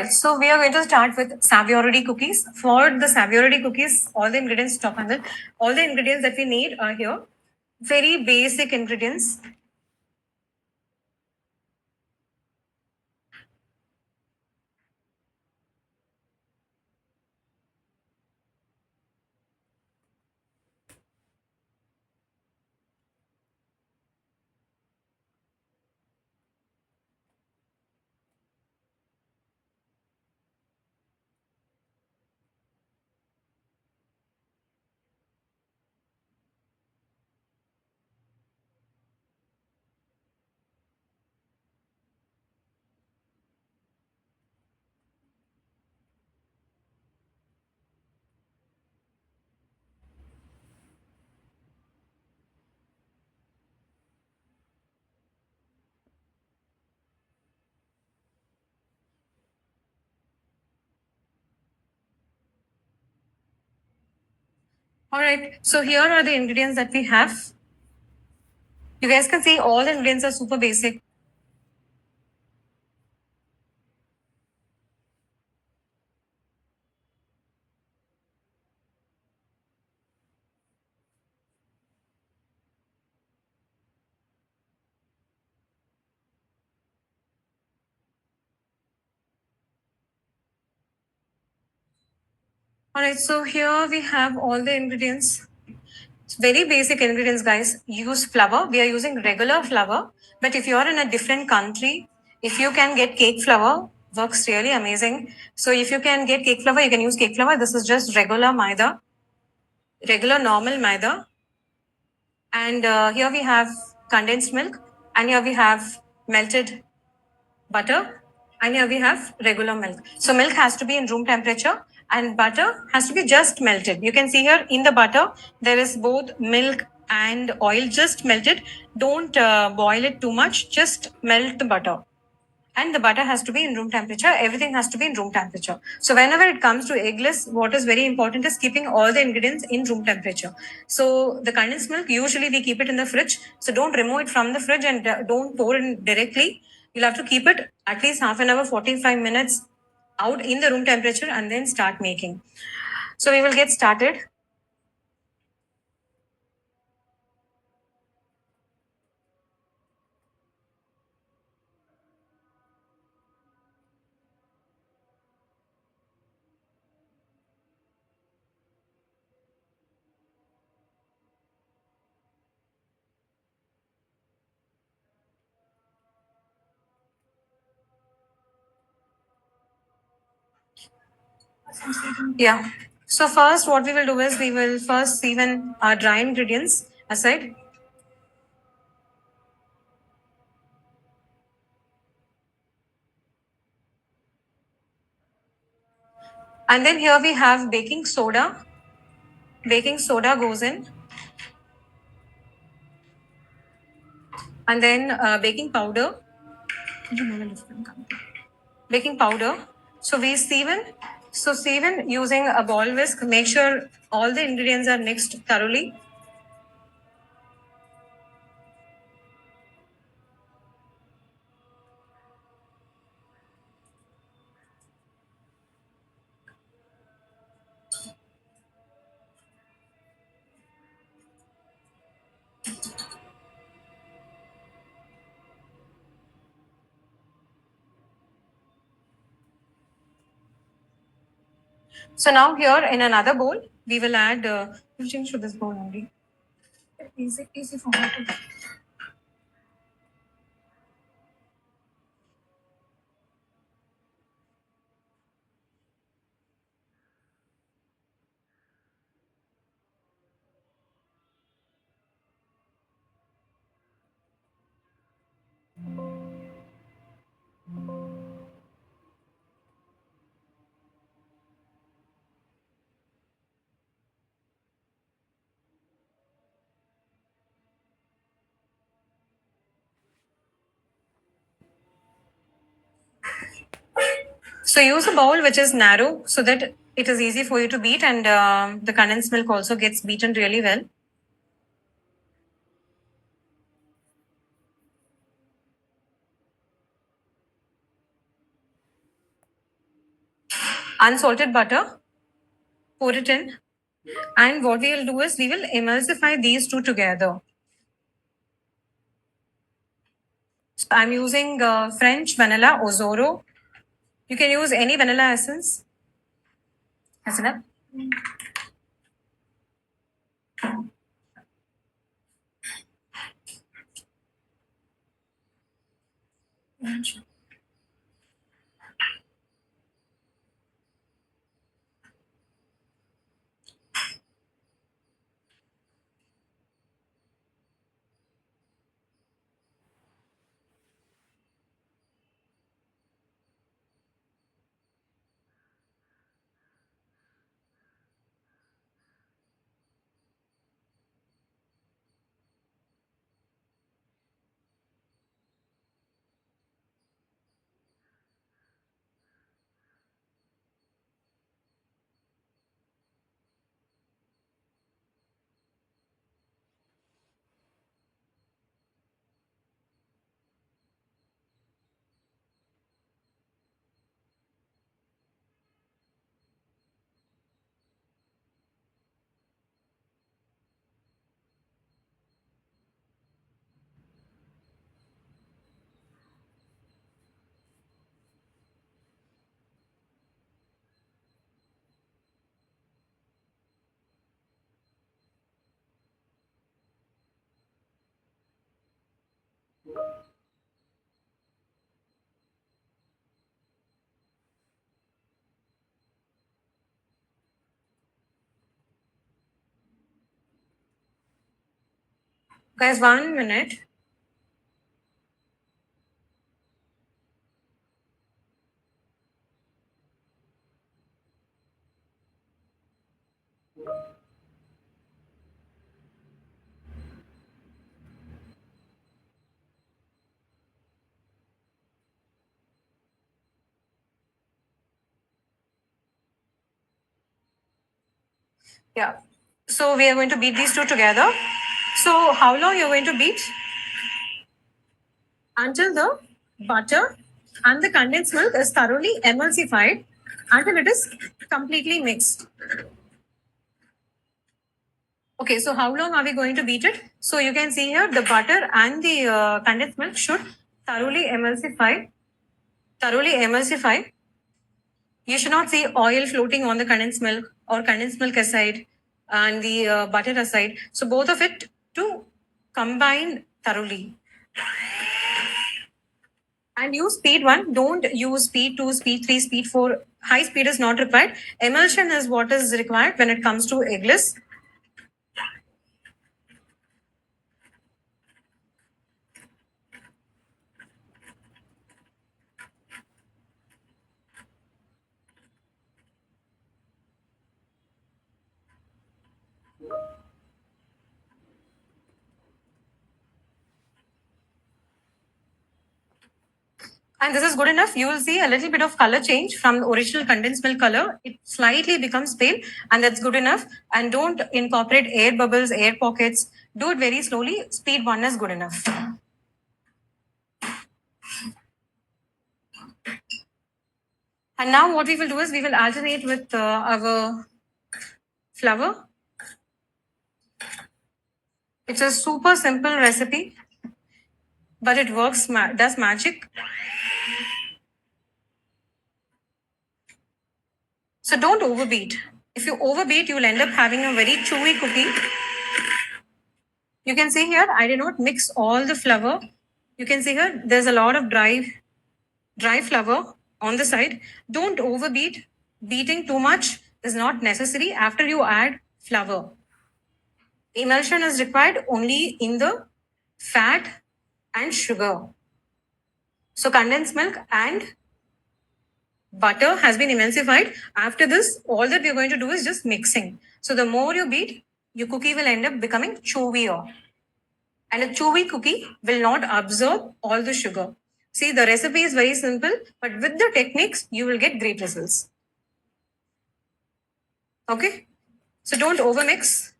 So we are going to start with Savory cookies. For the Savory cookies, all the ingredients all the ingredients that we need are here. Very basic ingredients. All right. So here are the ingredients that we have. You guys can see all the ingredients are super basic. All right. So here we have all the ingredients. It's very basic ingredients, guys. Use flour. We are using regular flour. But if you are in a different country, if you can get cake flour, works really amazing. So if you can get cake flour, you can use cake flour. This is just regular maida, regular normal maida. And here we have condensed milk. And here we have melted butter. And here we have regular milk. So milk has to be in room temperature and butter has to be just melted. You can see here in the butter, there is both milk and oil just melted. Don't boil it too much, just melt the butter. And the butter has to be in room temperature. Everything has to be in room temperature. So whenever it comes to eggless, what is very important is keeping all the ingredients in room temperature. So the condensed milk, usually we keep it in the fridge. So don't remove it from the fridge and don't pour in directly. You'll have to keep it at least half an hour, 45 minutes out in the room temperature and then start making. So we will get started. Yeah. So first, what we will do is we will first even our dry ingredients aside. And then here we have baking soda. Baking soda goes in. And then baking powder. Baking powder. So we sieve. So sieve using a ball whisk. Make sure all the ingredients are mixed thoroughly. So now here in another bowl, we will add. You change to this bowl only. Easy for me to. So use a bowl which is narrow so that it is easy for you to beat and the condensed milk also gets beaten really well. unsalted butter, pour it in, and what we will do is we will emulsify these two together. So I'm using French vanilla Ozoro. You can use any vanilla essence. That's enough. Guys, 1 minute. Yeah. So we are going to beat these two together. So how long you're going to beat? Until the butter and the condensed milk is thoroughly emulsified, until it is completely mixed. Okay, so how long are we going to beat it? So you can see here the butter and the condensed milk should thoroughly emulsify. Thoroughly emulsify. You should not see oil floating on the condensed milk or condensed milk aside and the butter aside. So both of it to combine thoroughly. And use speed 1. Don't use speed 2, speed 3, speed 4. High speed is not required. Emulsion is what is required when it comes to eggless. And this is good enough. You will see a little bit of color change from the original condensed milk color. It slightly becomes pale, and that's good enough. And don't incorporate air bubbles, air pockets. Do it very slowly. Speed 1 is good enough. And now what we will do is we will alternate with our flour. It's a super simple recipe, but it works, does magic. So don't overbeat. If you overbeat, you will end up having a very chewy cookie. You can see here, I did not mix all the flour. You can see here, there's a lot of dry flour on the side. Don't overbeat. Beating too much is not necessary after you add flour. Emulsion is required only in the fat and sugar. So condensed milk and butter has been emulsified. After this, all that we're going to do is just mixing. So the more you beat, your cookie will end up becoming chewier. And a chewy cookie will not absorb all the sugar. See, the recipe is very simple, but with the techniques, you will get great results. Okay? So don't overmix.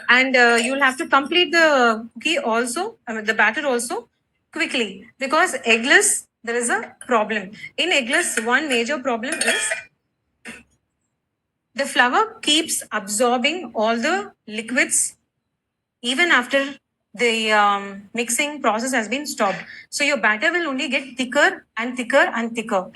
And you'll have to complete the cookie also, the batter also quickly, because eggless, there is a problem. In eggless, one major problem is the flour keeps absorbing all the liquids even after the mixing process has been stopped. So your batter will only get thicker and thicker and thicker.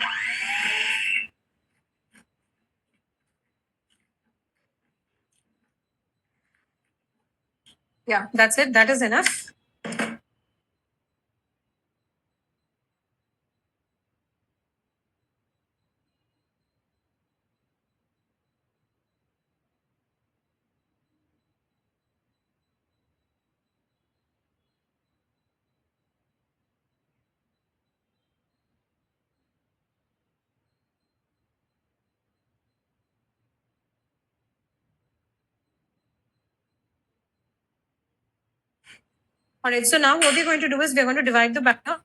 Yeah, that's it. That is enough. All right, so now what we're going to do is we're going to divide the batter.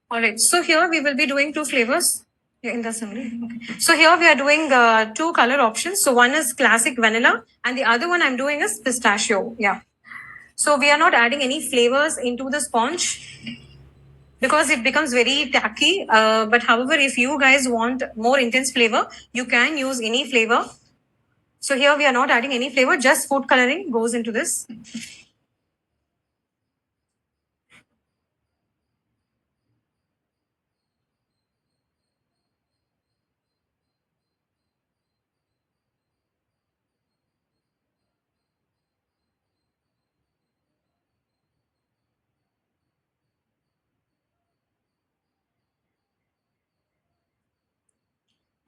All right, so here we will be doing two flavors. Yeah, in the assembly. Okay. So here we are doing two color options. So one is classic vanilla and the other one I'm doing is pistachio. Yeah. So we are not adding any flavors into the sponge because it becomes very tacky. But however, if you guys want more intense flavor, you can use any flavor. So here we are not adding any flavor, just food coloring goes into this.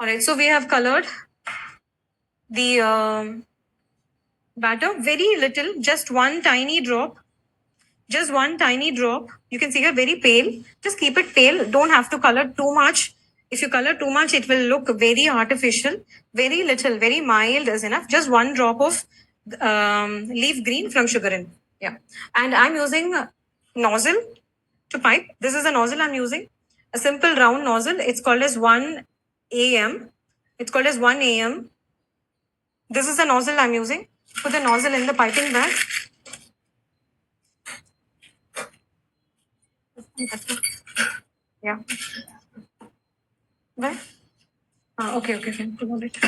All right, so we have colored the batter very little, just one tiny drop. Just one tiny drop. You can see here very pale. Just keep it pale. Don't have to color too much. If you color too much, it will look very artificial. Very little, very mild is enough. Just one drop of leaf green from sugarin. Yeah. And I'm using nozzle to pipe. This is a nozzle I'm using. A simple round nozzle. It's called as 1 AM. It's called as 1 AM. This is the nozzle I'm using. Put the nozzle in the piping bag. Yeah. Where? Okay, fine. Promote it.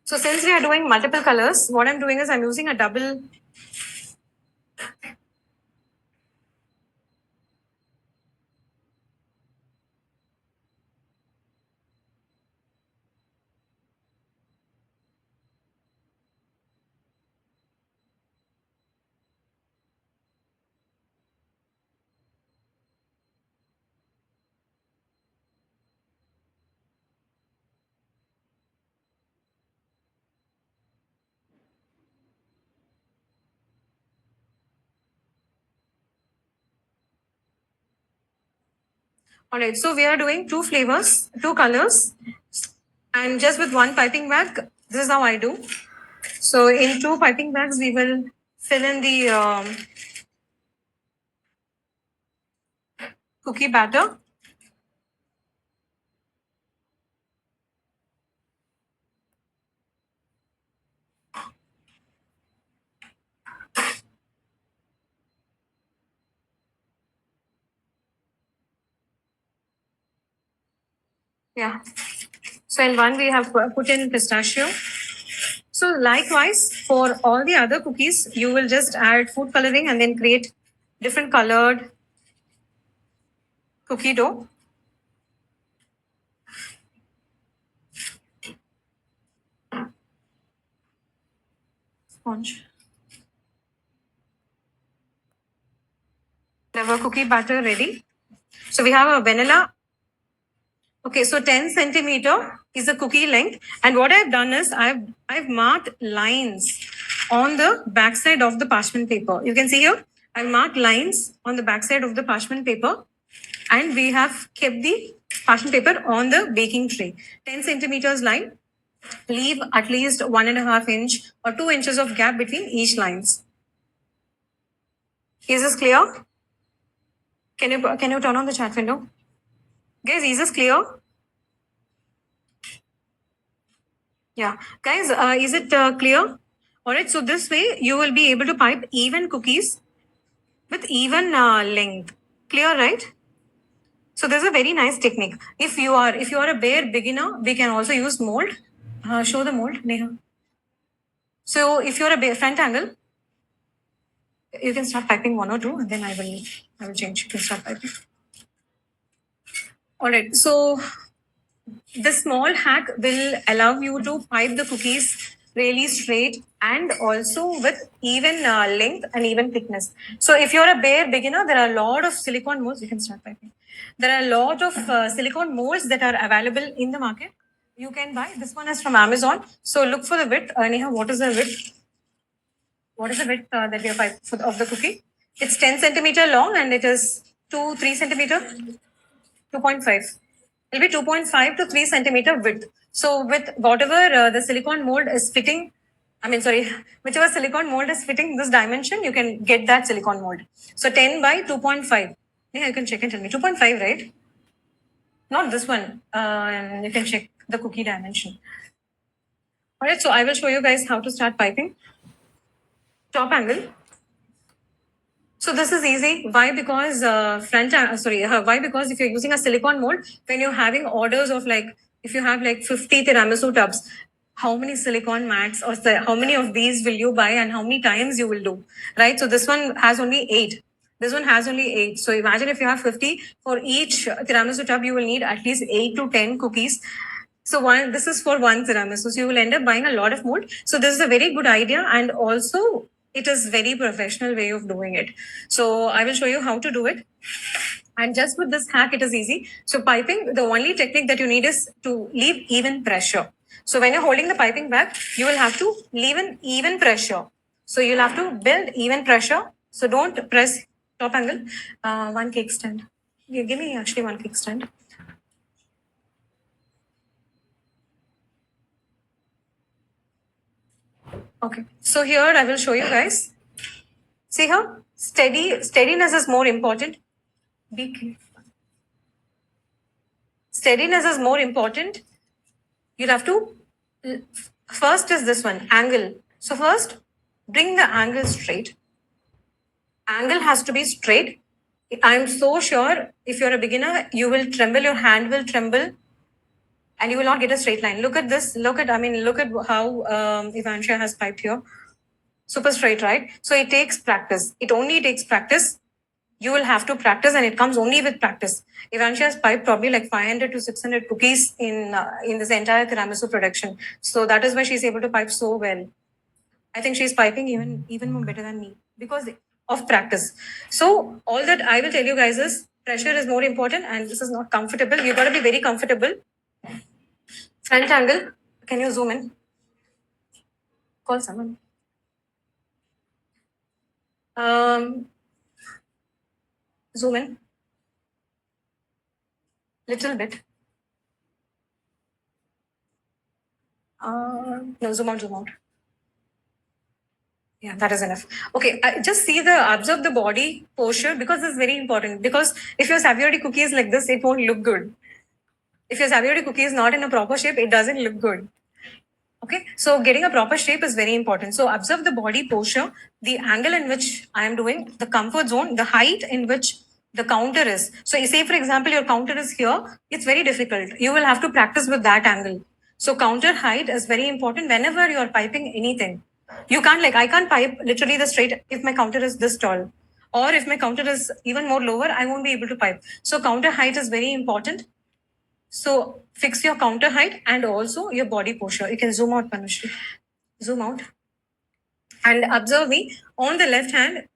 So since we are doing multiple colors, what I'm doing is I'm using a double. All right, so we are doing two flavors, two colors, and just with one piping bag. This is how I do. So in two piping bags, we will fill in the cookie batter. Yeah. So in one we have put in pistachio. So likewise for all the other cookies, you will just add food coloring and then create different colored cookie dough. Sponge. We have a cookie batter ready. So we have a vanilla. Okay, so 10 centimeter is the cookie length. And what I've done is I've marked lines on the backside of the parchment paper. You can see here, I've marked lines on the backside of the parchment paper. And we have kept the parchment paper on the baking tray. 10 centimeters line. Leave at least 1.5 inch or 2 inches of gap between each lines. Is this clear? Can you turn on the chat window? Guys, is this clear? Yeah, guys, is it clear? All right, so this way you will be able to pipe even cookies with even length. Clear, right? So there's a very nice technique. If you are a bare beginner, we can also use mold. Show the mold, Neha. So if you're a bare front angle, you can start piping one or two, and then I will change. You can start piping. All right. So the small hack will allow you to pipe the cookies really straight and also with even length and even thickness. So if you're a bare beginner, there are a lot of silicone molds. You can start piping. There are a lot of silicone molds that are available in the market. You can buy. This one is from Amazon. So look for the width. Neha, what is the width? What is the width that we have piped of the cookie? It's 10 centimeter long and it is 3 centimeter, 2.5. It'll be 2.5 to 3 centimeter width. So with whatever the silicone mold is fitting, whichever silicone mold is fitting this dimension, you can get that silicone mold. So 10 by 2.5. Yeah, you can check and tell me. 2.5, right? Not this one. You can check the cookie dimension. All right, so I will show you guys how to start piping. Top angle. So this is easy. Why? Because why? Because if you're using a silicone mold, when you're having orders of if you have 50 tiramisu tubs, how many silicone mats or how many of these will you buy and how many times you will do, right? So this one has only 8. This one has only 8. So imagine if you have 50, for each tiramisu tub, you will need at least 8 to 10 cookies. So this is for one tiramisu. So you will end up buying a lot of mold. So this is a very good idea, and also it is very professional way of doing it. So I will show you how to do it. And just with this hack, it is easy. So piping, the only technique that you need is to leave even pressure. So when you're holding the piping back, you will have to leave an even pressure. So you'll have to build even pressure. So don't press top angle. One cake stand. Give me actually one cake stand. Okay. So here I will show you guys. See here, steadiness is more important. Be careful. Steadiness is more important. You'll have to, first is this one, angle. So first, bring the angle straight. Angle has to be straight. I'm so sure if you're a beginner, you will tremble, your hand will tremble, and you will not get a straight line. Look at this. Look at how Ivansha has piped here. Super straight, right? So it takes practice. It only takes practice. You will have to practice, and it comes only with practice. Ivansha has piped probably 500 to 600 cookies in this entire tiramisu production. So that is why she's able to pipe so well. I think she's piping even more better than me because of practice. So all that I will tell you guys is pressure is more important, and this is not comfortable. You got to be very comfortable. Front angle. Can you zoom in? Call someone. Zoom in. Little bit. No, zoom out, zoom out. Yeah, that is enough. Okay, just observe the body posture because this is very important. Because if your saviori cookie is like this, it won't look good. If your saviori cookie is not in a proper shape, it doesn't look good. Okay, so getting a proper shape is very important. So observe the body posture, the angle in which I am doing, the comfort zone, the height in which the counter is. So you say, for example, your counter is here, it's very difficult. You will have to practice with that angle. So counter height is very important whenever you are piping anything. You can't I can't pipe literally the straight if my counter is this tall. Or if my counter is even more lower, I won't be able to pipe. So counter height is very important. So fix your counter height and also your body posture. You can zoom out, Panushri. Zoom out. And observe me on the left hand.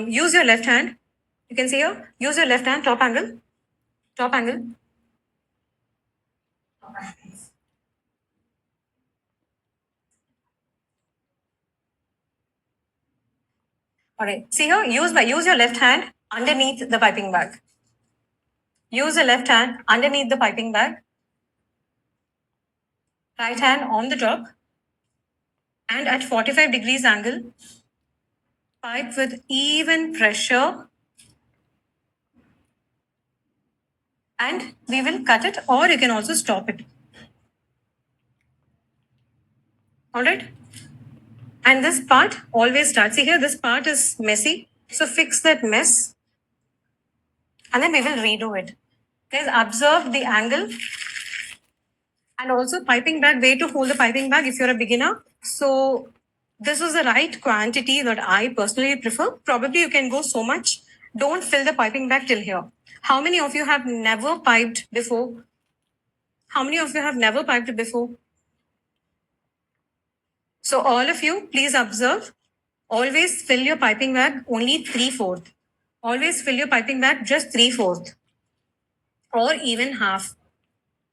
Use your left hand. You can see here. Use your left hand, top angle. Top angle. All right. See here. Use your left hand underneath the piping bag. Use the left hand underneath the piping bag. Right hand on the top. And at 45 degrees angle, pipe with even pressure. And we will cut it, or you can also stop it. All right. And this part always starts. See here, this part is messy. So fix that mess. And then we will redo it. Guys, observe the angle. And also piping bag, way to hold the piping bag if you're a beginner. So this is the right quantity that I personally prefer. Probably you can go so much. Don't fill the piping bag till here. How many of you have never piped before? How many of you have never piped before? So all of you, please observe. Always fill your piping bag only 3/4. Always fill your piping bag just 3/4 or even half.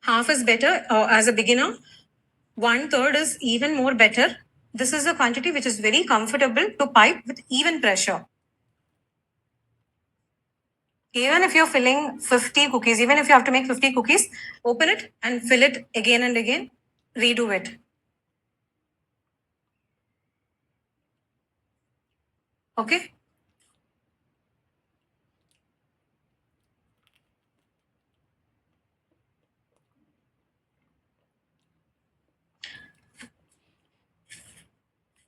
Half is better as a beginner. 1/3 is even more better. This is a quantity which is very comfortable to pipe with even pressure. Even if you're filling 50 cookies, even if you have to make 50 cookies, open it and fill it again and again, redo it. Okay?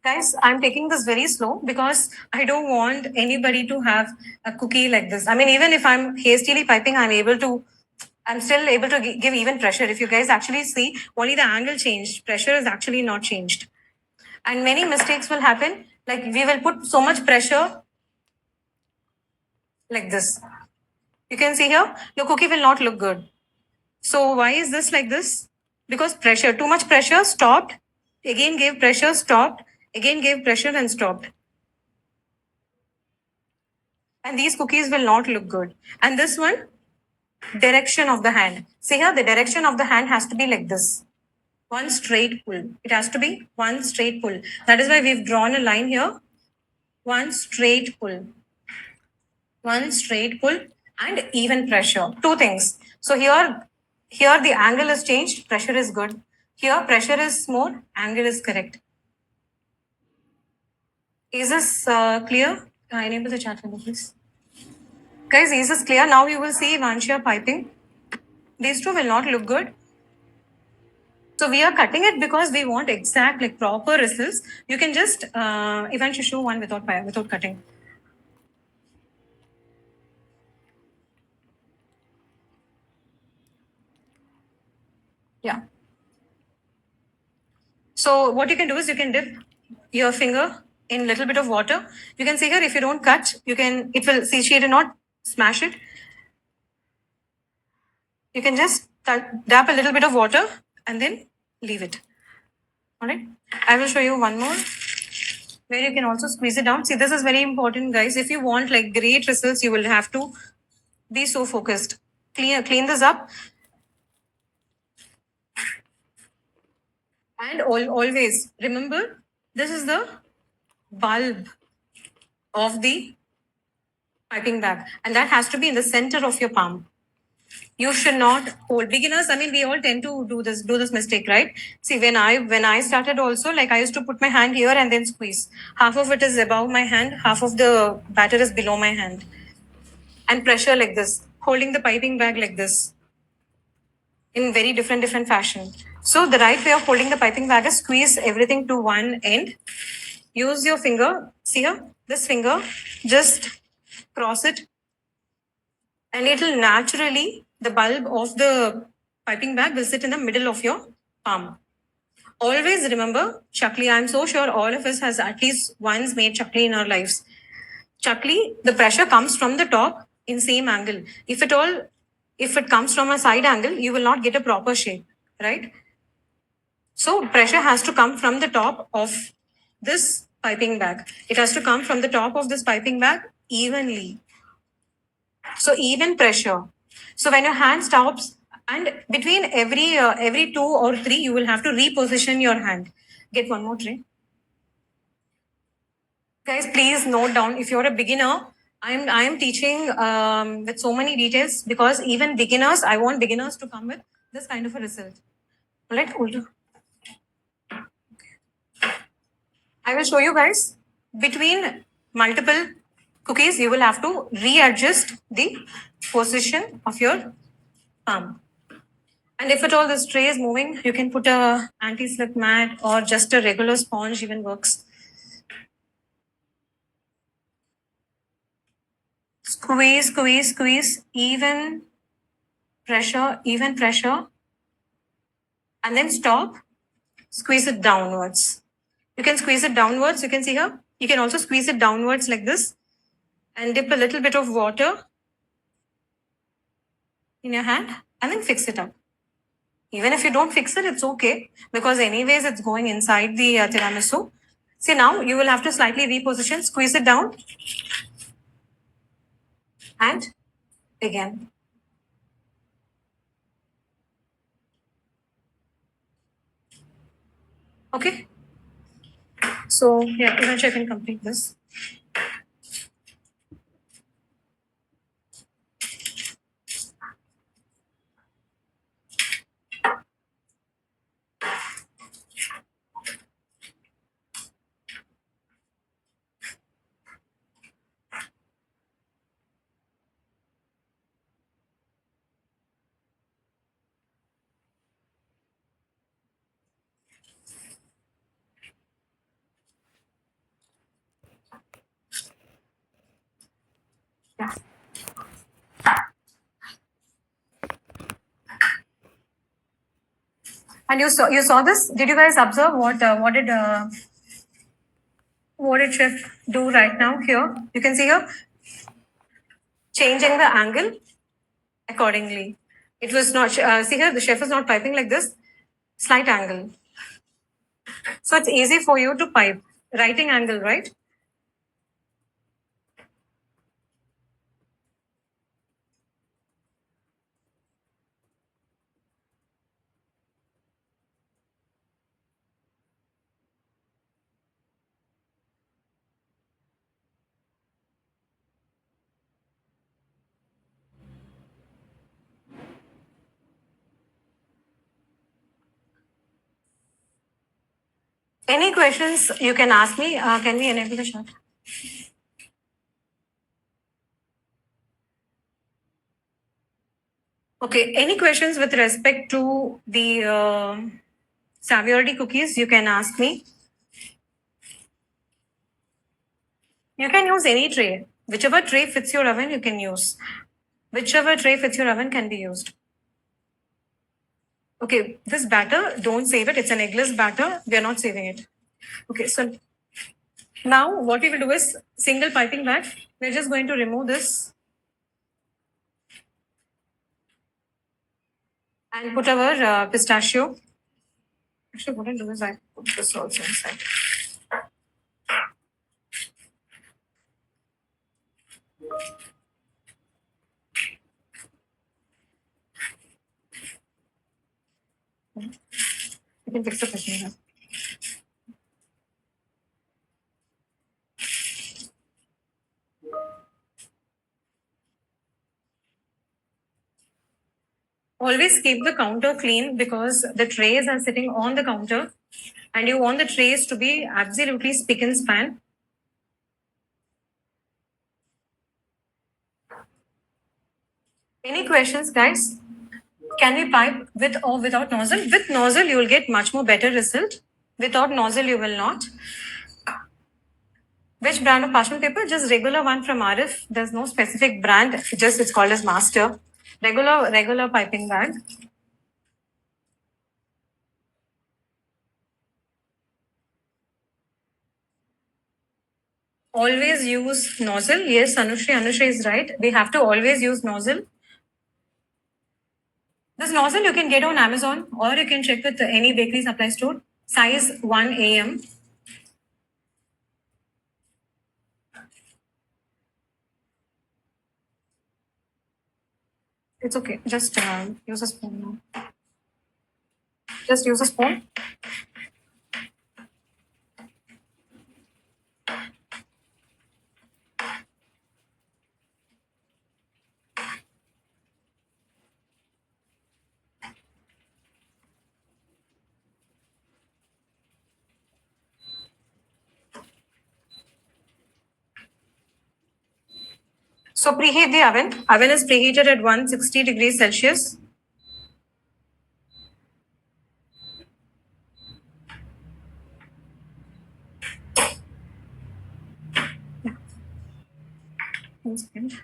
Guys, I'm taking this very slow because I don't want anybody to have a cookie like this. I mean, even if I'm hastily piping, I'm still able to give even pressure. If you guys actually see, only the angle changed. Pressure is actually not changed. And many mistakes will happen. Like we will put so much pressure like this. You can see here, your cookie will not look good. So why is this like this? Because pressure, too much pressure, stopped. Again gave pressure, stopped. Again gave pressure and stopped. And these cookies will not look good. And this one, direction of the hand. See here, the direction of the hand has to be like this. One straight pull. It has to be one straight pull. That is why we've drawn a line here. One straight pull. One straight pull and even pressure. Two things. So here the angle is changed, pressure is good. Here pressure is more, angle is correct. Is this clear? Enable the chat window, please. Guys, is this clear? Now you will see Vanshia piping. These two will not look good. So we are cutting it because we want exact, like proper results. You can just Ivan show one without cutting. Yeah. So what you can do is you can dip your finger in a little bit of water. You can see here, if you don't cut, it will, see, she did not smash it. You can just dab a little bit of water and then leave it. All right. I will show you one more where you can also squeeze it down. See, this is very important, guys. If you want like great results, you will have to be so focused. Clean this up. And always remember, this is the bulb of the piping bag, and that has to be in the center of your palm. You should not hold. Beginners, I mean, we all tend to do this mistake, right? See, when I started also, like I used to put my hand here and then squeeze. Half of it is above my hand, half of the batter is below my hand, and pressure like this, holding the piping bag like this, in very different fashion. So the right way of holding the piping bag is squeeze everything to one end. Use your finger. See here, this finger, just cross it, and it will naturally, the bulb of the piping bag will sit in the middle of your palm. Always remember chakli. I'm so sure all of us has at least once made chakli in our lives. Chakli, the pressure comes from the top in same angle. If it comes from a side angle, you will not get a proper shape, right? So pressure has to come from the top of this piping bag. It has to come from the top of this piping bag evenly. So even pressure. So when your hand stops, and between every 2 or 3, you will have to reposition your hand. Get one more tray. Guys, please note down, if you're a beginner, I am teaching with so many details, because even beginners, I want beginners to come with this kind of a result. Let older. I will show you guys, between multiple cookies, you will have to readjust the position of your palm. And if at all this tray is moving, you can put a anti-slip mat or just a regular sponge even works. Squeeze, squeeze, squeeze, even pressure, and then stop, squeeze it downwards. You can squeeze it downwards, you can see here. You can also squeeze it downwards like this and dip a little bit of water in your hand and then fix it up. Even if you don't fix it, it's okay because anyways it's going inside the tiramisu. See, now you will have to slightly reposition, squeeze it down and again. Okay. So yeah, eventually I can complete this. Yeah. And you saw this? Did you guys observe what did chef do right now here? You can see here changing the angle accordingly. It was not see here the chef is not piping like this, slight angle. So it's easy for you to pipe. Writing angle, right? Any questions you can ask me? Can we enable the chat? Okay, any questions with respect to the Saviordi cookies, you can ask me. You can use any tray. Whichever tray fits your oven, you can use. Whichever tray fits your oven can be used. Okay, this batter, don't save it. It's an eggless batter. We are not saving it. Okay, so now what we will do is single piping bag. We're just going to remove this and put our pistachio. Actually, what I'll do is I put this also inside. You can fix the question here. Always keep the counter clean because the trays are sitting on the counter and you want the trays to be absolutely spick and span. Any questions, guys? Can we pipe with or without nozzle? With nozzle, you will get much more better result. Without nozzle, you will not. Which brand of parchment paper? Just regular one from RF. There's no specific brand. Just it's called as Master. Regular piping bag. Always use nozzle. Yes, Anushri is right. We have to always use nozzle. This nozzle you can get on Amazon or you can check with any bakery supply store. Size 1 AM. It's okay. Just use a spoon now. Just use a spoon. So preheat the oven. Oven is preheated at 160 degrees Celsius. 1 second.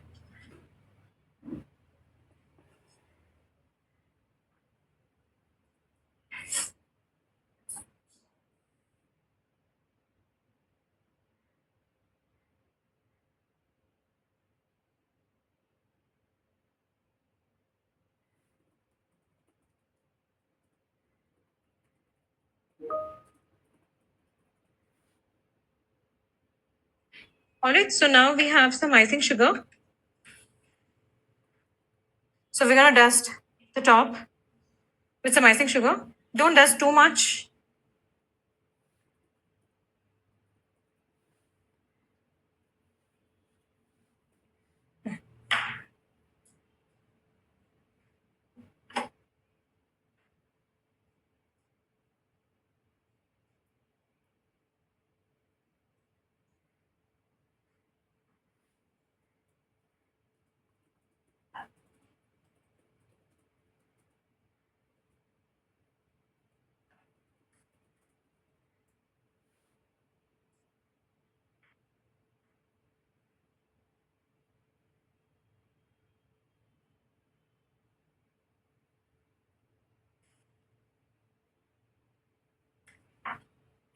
All right, so now we have some icing sugar. So we're gonna dust the top with some icing sugar. Don't dust too much.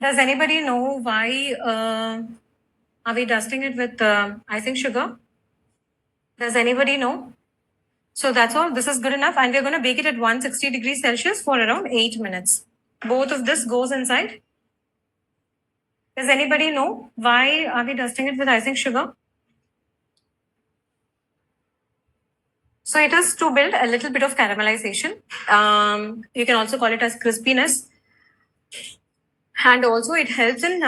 Does anybody know why are we dusting it with icing sugar? Does anybody know? So that's all. This is good enough, and we're going to bake it at 160 degrees Celsius for around 8 minutes. Both of this goes inside. Does anybody know why are we dusting it with icing sugar? So it is to build a little bit of caramelization. You can also call it as crispiness. And also it helps in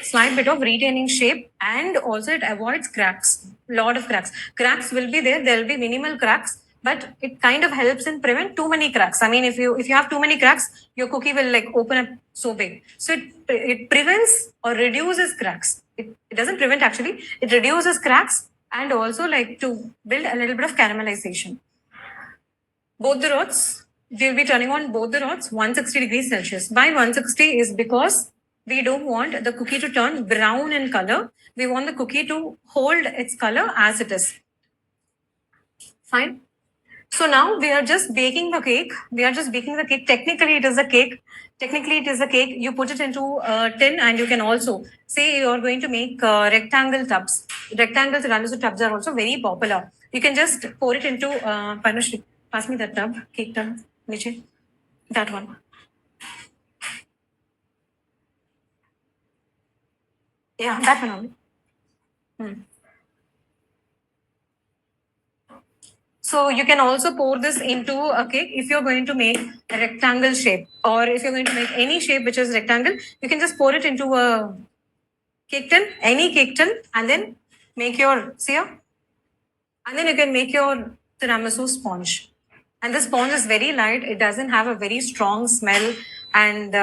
slight bit of retaining shape, and also it avoids cracks. Lot of cracks. Cracks will be there. There will be minimal cracks, but it kind of helps in prevent too many cracks. I mean, if you have too many cracks, your cookie will like open up so big. So it prevents or reduces cracks. It doesn't prevent actually. It reduces cracks, and also like to build a little bit of caramelization. Both the rods, we'll be turning on both the rods 160 degrees Celsius. Why 160 is because we don't want the cookie to turn brown in color. We want the cookie to hold its color as it is. Fine. So now we are just baking the cake. Technically, it is a cake. You put it into a tin, and you can also say you are going to make rectangle tubs. Rectangle tiramisu tubs are also very popular. You can just pour it into Panushri. Pass me that tub, cake tub, Niche. That one. Yeah, that one only. So you can also pour this into a cake if you're going to make a rectangle shape, or if you're going to make any shape which is rectangle, you can just pour it into a cake tin, any cake tin, and then make your sear. And then you can make your tiramisu sponge. And the sponge is very light. It doesn't have a very strong smell, and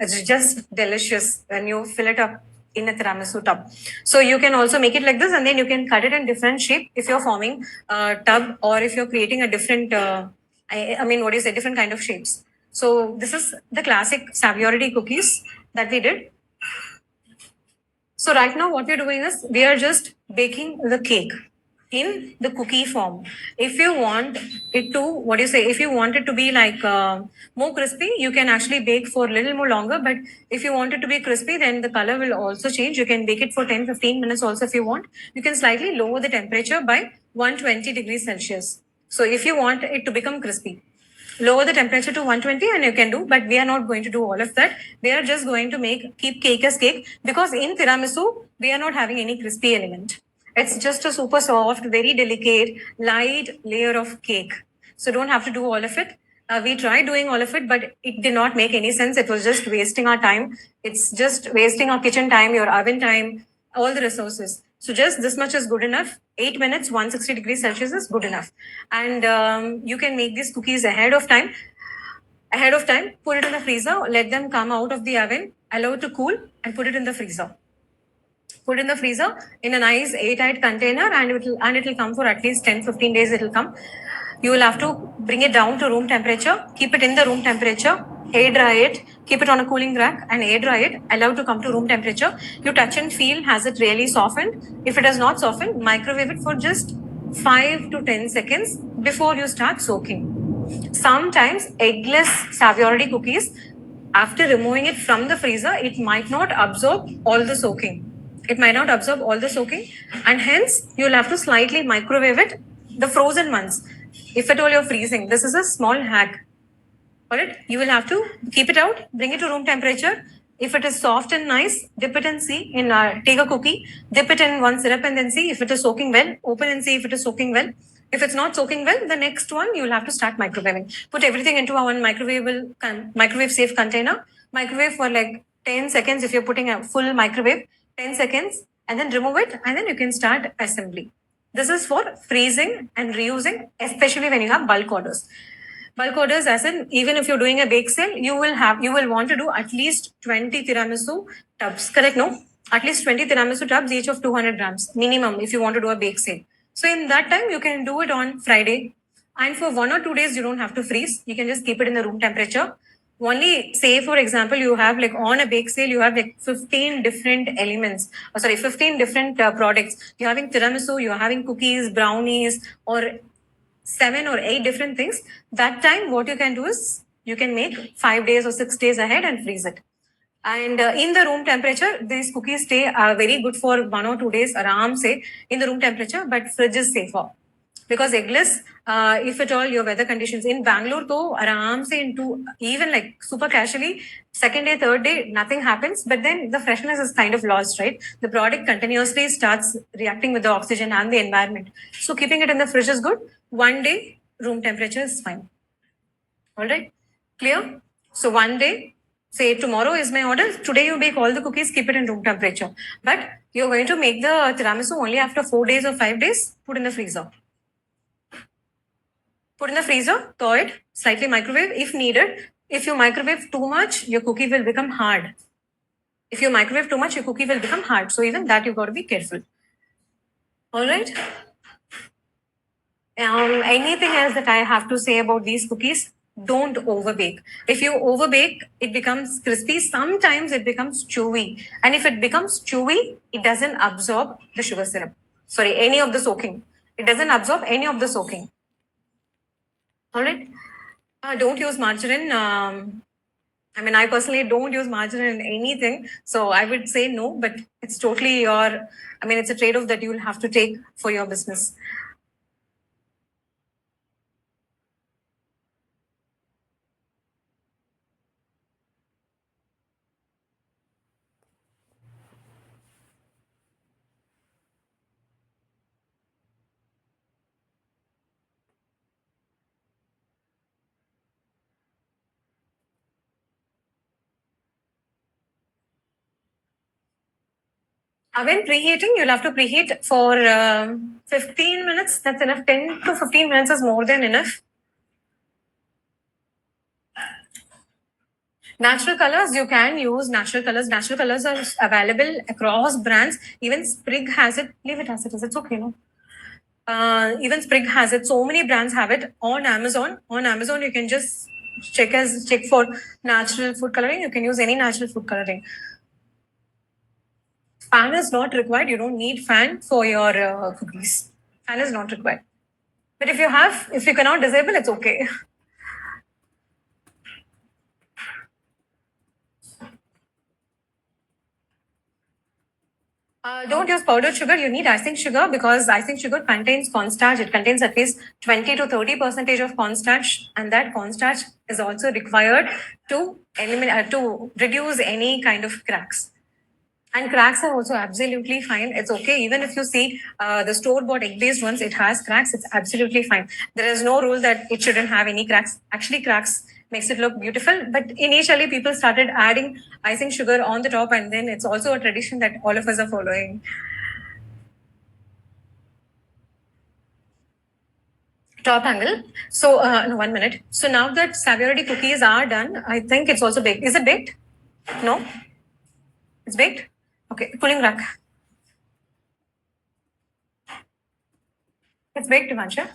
it's just delicious when you fill it up in a tiramisu tub. So you can also make it like this, and then you can cut it in different shape if you're forming a tub, or if you're creating a different, different kind of shapes. So this is the classic Savoiardi cookies that we did. So right now what we're doing is we are just baking the cake in the cookie form. If you want it to, if you want it to be like more crispy, you can actually bake for a little more longer. But if you want it to be crispy, then the color will also change. You can bake it for 10-15 minutes also if you want. You can slightly lower the temperature by 120 degrees Celsius. So if you want it to become crispy, lower the temperature to 120 and you can do, but we are not going to do all of that. We are just going to keep cake as cake, because in tiramisu we are not having any crispy element. It's just a super soft, very delicate, light layer of cake. So don't have to do all of it. We tried doing all of it, but it did not make any sense. It was just wasting our time. It's just wasting our kitchen time, your oven time, all the resources. So just this much is good enough. 8 minutes, 160 degrees Celsius is good enough. And you can make these cookies ahead of time. Put it in the freezer, let them come out of the oven, allow it to cool, and put it in the freezer. Put in the freezer in a nice airtight container, and it will come for at least 10-15 days. It will come. You will have to bring it down to room temperature, keep it in the room temperature air dry it, keep it on a cooling rack and air dry it, allow to come to room temperature. You touch and feel, has it really softened? If it has not softened, microwave it for just 5 to 10 seconds before you start soaking. Sometimes eggless Savoiardi cookies, after removing it from the freezer, it might not absorb all the soaking. It might not absorb all the soaking, and hence you'll have to slightly microwave it, the frozen ones. If at all you're freezing, this is a small hack. Alright, you will have to keep it out, bring it to room temperature. If it is soft and nice, dip it and see. Take a cookie, dip it in one syrup and then see if it is soaking well. Open and see if it is soaking well. If it's not soaking well, the next one you will have to start microwaving. Put everything into a one microwave safe container. Microwave for like 10 seconds if you're putting a full microwave, 10 seconds, and then remove it, and then you can start assembly. This is for freezing and reusing, especially when you have bulk orders. Bulk orders, as in, even if you're doing a bake sale, you will want to do at least 20 tiramisu tubs. Correct? No? At least 20 tiramisu tubs, each of 200 grams minimum, if you want to do a bake sale. So in that time, you can do it on Friday. And for 1 or 2 days, you don't have to freeze. You can just keep it in the room temperature. Only say, for example, you have like on a bake sale, you have like 15 different elements. 15 different products. You're having tiramisu, you're having cookies, brownies, or 7 or 8 different things. That time, what you can do is you can make 5 days or 6 days ahead and freeze it. And in the room temperature, these cookies stay very good for 1 or 2 days, aram say, in the room temperature, but fridge is safer. Because eggless, if at all your weather conditions in Bangalore, though, aram say into even like super casually, second day, third day, nothing happens, but then the freshness is kind of lost, right? The product continuously starts reacting with the oxygen and the environment. So keeping it in the fridge is good. 1 day, room temperature is fine. All right, clear? So 1 day, say tomorrow is my order. Today you bake all the cookies, keep it in room temperature. But you're going to make the tiramisu only after 4 days or 5 days, put in the freezer. Put in the freezer, thaw it, slightly microwave if needed. If you microwave too much, your cookie will become hard. If you microwave too much, your cookie will become hard. So even that you've got to be careful. All right. Anything else that I have to say about these cookies? Don't overbake. If you overbake, it becomes crispy. Sometimes it becomes chewy. And if it becomes chewy, it doesn't absorb the sugar syrup. Sorry, any of the soaking. It doesn't absorb any of the soaking. All right. Don't use margarine. I personally don't use margarine in anything. So I would say no, but it's totally it's a trade-off that you will have to take for your business. When preheating, you'll have to preheat for 15 minutes. That's enough. 10 to 15 minutes is more than enough. Natural colors, you can use natural colors. Natural colors are available across brands. Even Sprig has it. Leave it as it is. It's okay, no? Even Sprig has it. So many brands have it on Amazon. On Amazon, you can just check for natural food coloring. You can use any natural food coloring. Fan is not required. You don't need fan for your cookies. Fan is not required. But if you cannot disable, it's okay. Don't use powdered sugar. You need icing sugar because icing sugar contains cornstarch. It contains at least 20 to 30% of cornstarch, and that cornstarch is also required to eliminate to reduce any kind of cracks. And cracks are also absolutely fine. It's okay. Even if you see the store-bought egg-based ones, it has cracks. It's absolutely fine. There is no rule that it shouldn't have any cracks. Actually, cracks makes it look beautiful. But initially, people started adding icing sugar on the top, and then it's also a tradition that all of us are following. Top angle. So, no, 1 minute. So now that Savoiardi cookies are done, I think it's also baked. Is it baked? No? It's baked? Okay, cooling rack. It's baked, Divansha.